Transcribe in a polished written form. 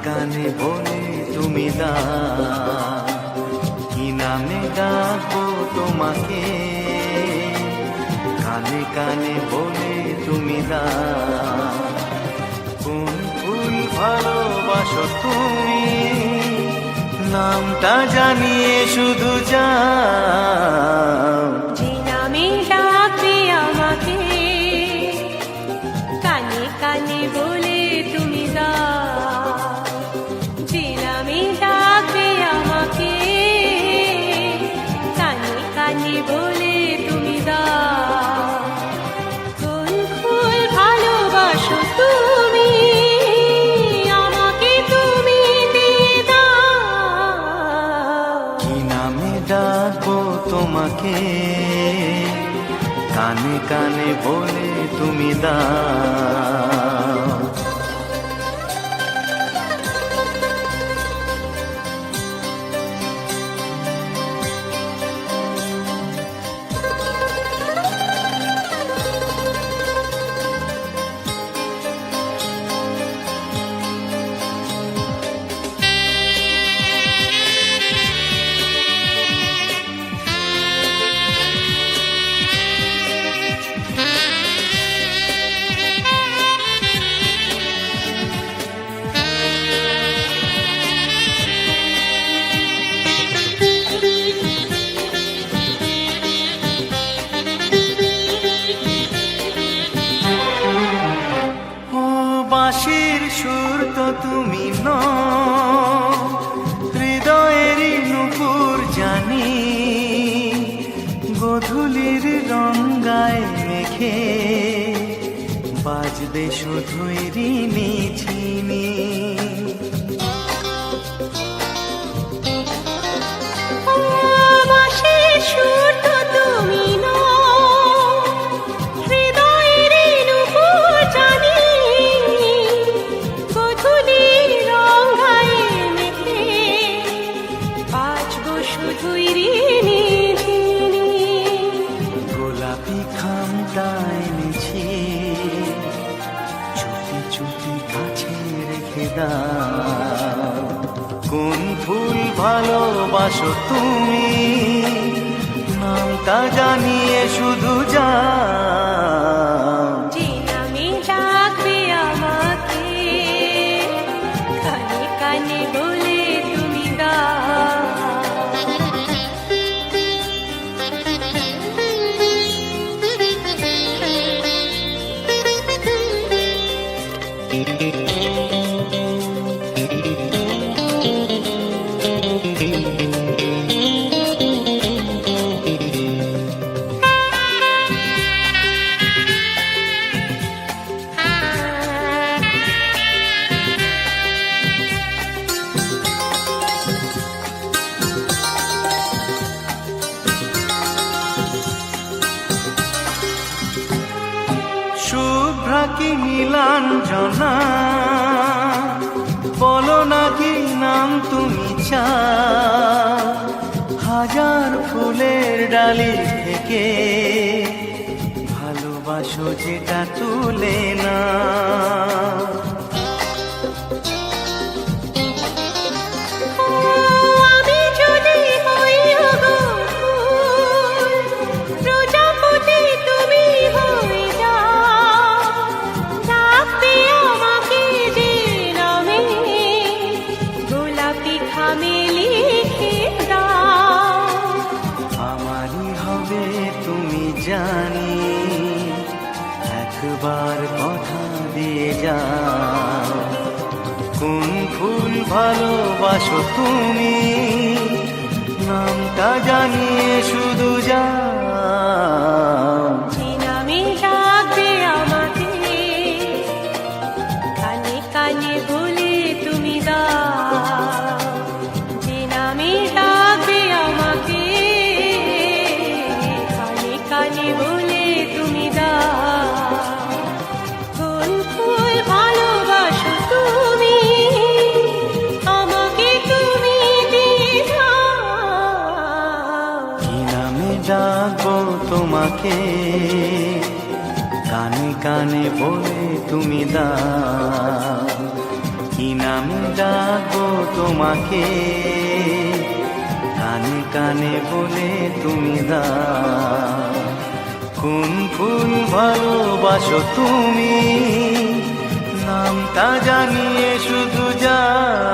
কানে বলে তুমি দাও, কি নামে ডাকবো তোমাকে, কানে কানে বলে তুমি দাও। কোন ফুল ভালোবাসো তুমি, নামটা জানিয়ে শুধু যাও। যে নামে ডাকবে আমাকে, কানে কানে বলে তুমি দাও। যে নামে ডাকবে আমাকে, কানে কানে বলে তুমি দাও। কোন ফুল ভালোবাসো তুমি, আমাকে তুমি দিয়ে দাও। কি নামে ডাকবো তোমাকে, কানে কানে বলে তুমি দাও। বাঁশির সুর তো তুমি নও, হৃদয়েরই নুপুর জানি, গোধূলির রঙ্গায় মেখে বাজবে শুধুই ঋণী ঝিনি। বাঁশির সুর তো তুমি নও, হৃদয়ের নুপুর জানি, গোধূলির রঙ্গায় মেখে বাজবো শুধুই ঋণী ঝিনি। গোলাপি খামটা এনেছি, চুপি চুপি কাছে রেখে দাও। কোন ফুল ভালোবাসো তুমি, নামটা জানিয়ে শুধু যাও। যে নামে ডাকবে আমাকে, কানে কানে বলে তুমি দাও। শুভ্রা কি নীলাঞ্জনা, বলো না কি নাম তুমি চাও। হাজার ফুলের ডালি থেকে ভালোবাসো যেটা তুলে না। আমি যদি হই ওগো ফুল, প্রজাপতি তুমি হয়ে যাও। ডাকবে আমাকে যে নামে, গোলাপি খামে লিখে দাও। আমারই হবে তুমি জানি, একবার কথা দিয়ে যাও। কোন ফুল ভালোবাসো তুমি, নামটা জানিয়ে শুধু যাও। যে নামে ডাকবে আমাকে, কানে কানে বলে তুমি দাও। যে নামে ডাকবে আমাকে, কানে কানে বলে তুমি দাও। কোন ফুল ভালোবাসো তুমি, আমাকে তুমি দিয়ে দাও। কি নামে ডাকবো তোমাকে, কানে কানে বলে তুমি দাও। কি নামে ডাকবো তোমাকে, কানে কানে বলে তুমি দাও কোন ফুল ভালোবাসো তুমি, নামটা জানিয়ে শুধু যাও